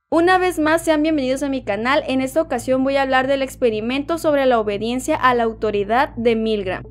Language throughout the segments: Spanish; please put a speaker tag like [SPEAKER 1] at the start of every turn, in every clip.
[SPEAKER 1] Una vez más, sean bienvenidos a mi canal. En esta ocasión voy a hablar del experimento sobre la obediencia a la autoridad de Milgram.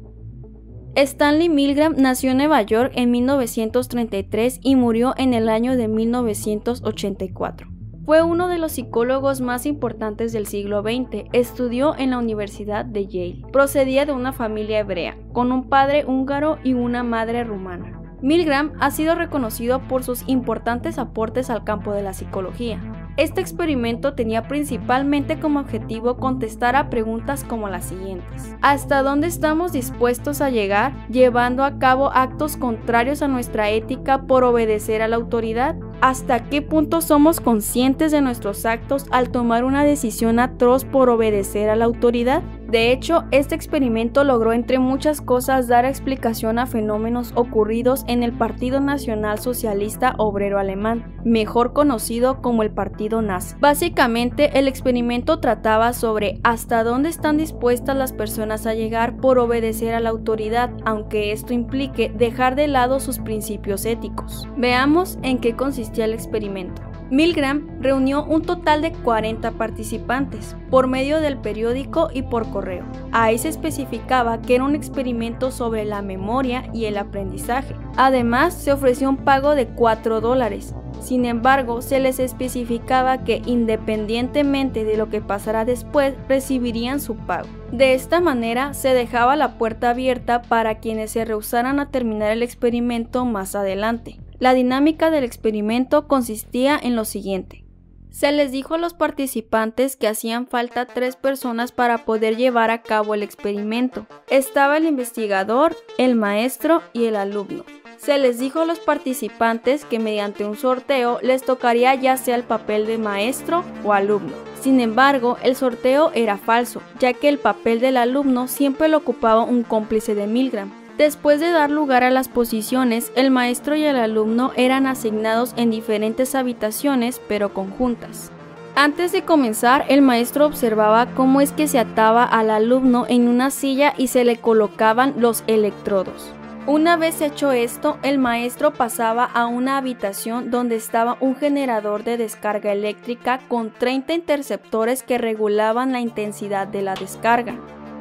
[SPEAKER 1] Stanley Milgram nació en Nueva York en 1933 y murió en el año de 1984. Fue uno de los psicólogos más importantes del siglo XX. Estudió en la Universidad de Yale. Procedía de una familia hebrea, con un padre húngaro y una madre rumana. Milgram ha sido reconocido por sus importantes aportes al campo de la psicología. Este experimento tenía principalmente como objetivo contestar a preguntas como las siguientes: ¿hasta dónde estamos dispuestos a llegar llevando a cabo actos contrarios a nuestra ética por obedecer a la autoridad? ¿Hasta qué punto somos conscientes de nuestros actos al tomar una decisión atroz por obedecer a la autoridad? De hecho, este experimento logró, entre muchas cosas, dar explicación a fenómenos ocurridos en el Partido Nacional Socialista Obrero Alemán, mejor conocido como el Partido Nazi. Básicamente, el experimento trataba sobre hasta dónde están dispuestas las personas a llegar por obedecer a la autoridad, aunque esto implique dejar de lado sus principios éticos. Veamos en qué consistía el experimento. Milgram reunió un total de 40 participantes, por medio del periódico y por correo. Ahí se especificaba que era un experimento sobre la memoria y el aprendizaje. Además, se ofreció un pago de $4. Sin embargo, se les especificaba que independientemente de lo que pasara después, recibirían su pago. De esta manera, se dejaba la puerta abierta para quienes se rehusaran a terminar el experimento más adelante. La dinámica del experimento consistía en lo siguiente. Se les dijo a los participantes que hacían falta 3 personas para poder llevar a cabo el experimento. Estaba el investigador, el maestro y el alumno. Se les dijo a los participantes que mediante un sorteo les tocaría ya sea el papel de maestro o alumno. Sin embargo, el sorteo era falso, ya que el papel del alumno siempre lo ocupaba un cómplice de Milgram. Después de dar lugar a las posiciones, el maestro y el alumno eran asignados en diferentes habitaciones, pero conjuntas. Antes de comenzar, el maestro observaba cómo es que se ataba al alumno en una silla y se le colocaban los electrodos. Una vez hecho esto, el maestro pasaba a una habitación donde estaba un generador de descarga eléctrica con 30 interceptores que regulaban la intensidad de la descarga,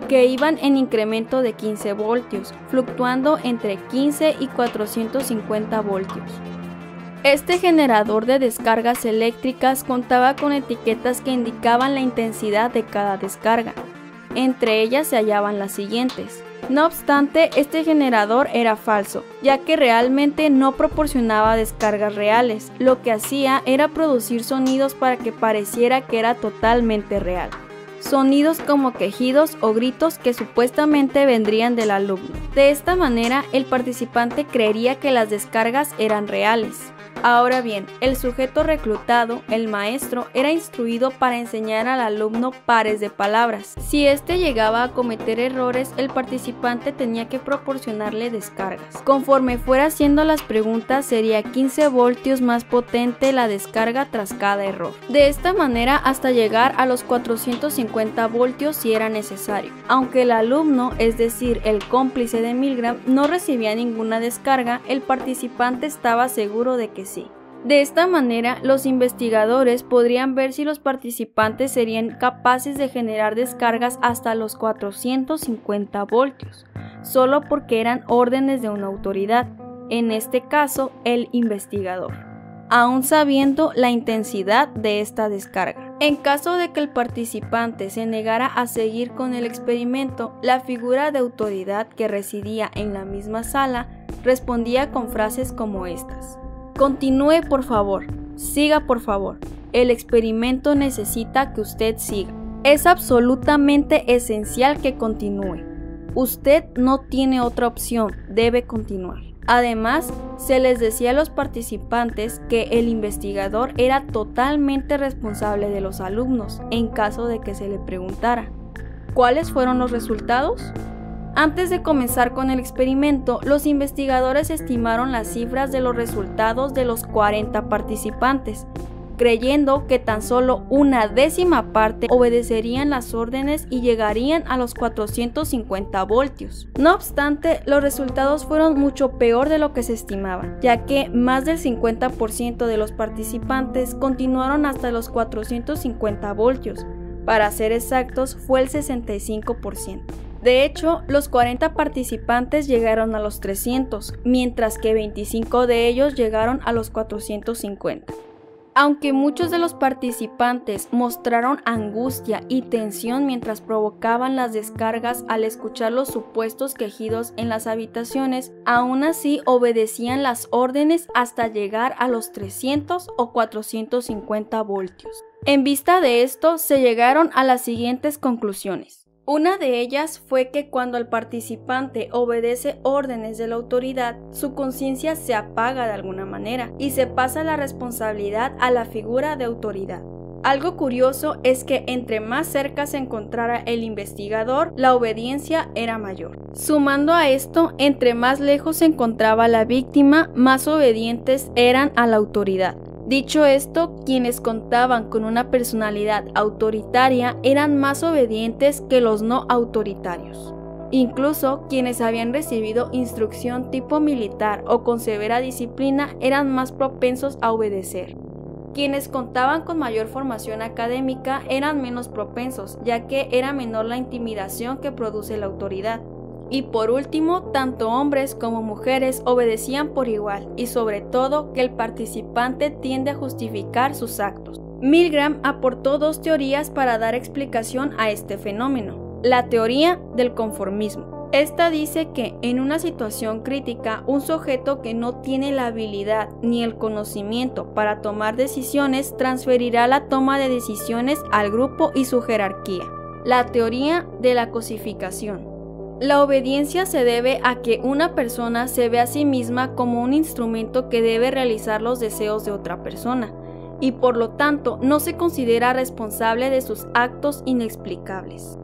[SPEAKER 1] que iban en incremento de 15 voltios, fluctuando entre 15 y 450 voltios. Este generador de descargas eléctricas contaba con etiquetas que indicaban la intensidad de cada descarga. Entre ellas se hallaban las siguientes. No obstante, este generador era falso, ya que realmente no proporcionaba descargas reales. Lo que hacía era producir sonidos para que pareciera que era totalmente real. Sonidos como quejidos o gritos que supuestamente vendrían del alumno. De esta manera, el participante creería que las descargas eran reales. Ahora bien, el sujeto reclutado, el maestro, era instruido para enseñar al alumno pares de palabras. Si éste llegaba a cometer errores, el participante tenía que proporcionarle descargas. Conforme fuera haciendo las preguntas, sería 15 voltios más potente la descarga tras cada error. De esta manera hasta llegar a los 450 voltios si era necesario. Aunque el alumno, es decir, el cómplice de Milgram, no recibía ninguna descarga, el participante estaba seguro de que sí. De esta manera, los investigadores podrían ver si los participantes serían capaces de generar descargas hasta los 450 voltios, solo porque eran órdenes de una autoridad, en este caso, el investigador, aún sabiendo la intensidad de esta descarga. En caso de que el participante se negara a seguir con el experimento, la figura de autoridad que residía en la misma sala respondía con frases como estas: continúe por favor, siga por favor, el experimento necesita que usted siga. Es absolutamente esencial que continúe. Usted no tiene otra opción, debe continuar. Además, se les decía a los participantes que el investigador era totalmente responsable de los alumnos en caso de que se le preguntara. ¿Cuáles fueron los resultados? Antes de comenzar con el experimento, los investigadores estimaron las cifras de los resultados de los 40 participantes. creyendo que tan solo una décima parte obedecerían las órdenes y llegarían a los 450 voltios. No obstante, los resultados fueron mucho peor de lo que se estimaba, ya que más del 50% de los participantes continuaron hasta los 450 voltios. Para ser exactos, fue el 65%. De hecho, los 40 participantes llegaron a los 300, mientras que 25 de ellos llegaron a los 450. Aunque muchos de los participantes mostraron angustia y tensión mientras provocaban las descargas al escuchar los supuestos quejidos en las habitaciones, aún así obedecían las órdenes hasta llegar a los 300 o 450 voltios. En vista de esto, se llegaron a las siguientes conclusiones. Una de ellas fue que cuando el participante obedece órdenes de la autoridad, su conciencia se apaga de alguna manera y se pasa la responsabilidad a la figura de autoridad. Algo curioso es que entre más cerca se encontrara el investigador, la obediencia era mayor. Sumando a esto, entre más lejos se encontraba la víctima, más obedientes eran a la autoridad. Dicho esto, quienes contaban con una personalidad autoritaria eran más obedientes que los no autoritarios. Incluso quienes habían recibido instrucción tipo militar o con severa disciplina eran más propensos a obedecer. Quienes contaban con mayor formación académica eran menos propensos, ya que era menor la intimidación que produce la autoridad. Y por último, tanto hombres como mujeres obedecían por igual, y sobre todo que el participante tiende a justificar sus actos. Milgram aportó dos teorías para dar explicación a este fenómeno. La teoría del conformismo. Esta dice que en una situación crítica, un sujeto que no tiene la habilidad ni el conocimiento para tomar decisiones transferirá la toma de decisiones al grupo y su jerarquía. La teoría de la cosificación. La obediencia se debe a que una persona se ve a sí misma como un instrumento que debe realizar los deseos de otra persona, y por lo tanto no se considera responsable de sus actos inexplicables.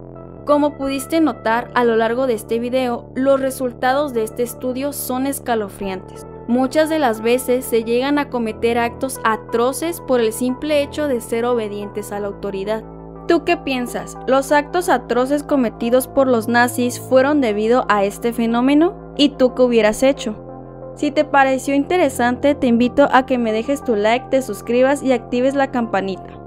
[SPEAKER 1] Como pudiste notar a lo largo de este video, los resultados de este estudio son escalofriantes. Muchas de las veces se llegan a cometer actos atroces por el simple hecho de ser obedientes a la autoridad. ¿Tú qué piensas? ¿Los actos atroces cometidos por los nazis fueron debido a este fenómeno? ¿Y tú qué hubieras hecho? Si te pareció interesante, te invito a que me dejes tu like, te suscribas y actives la campanita.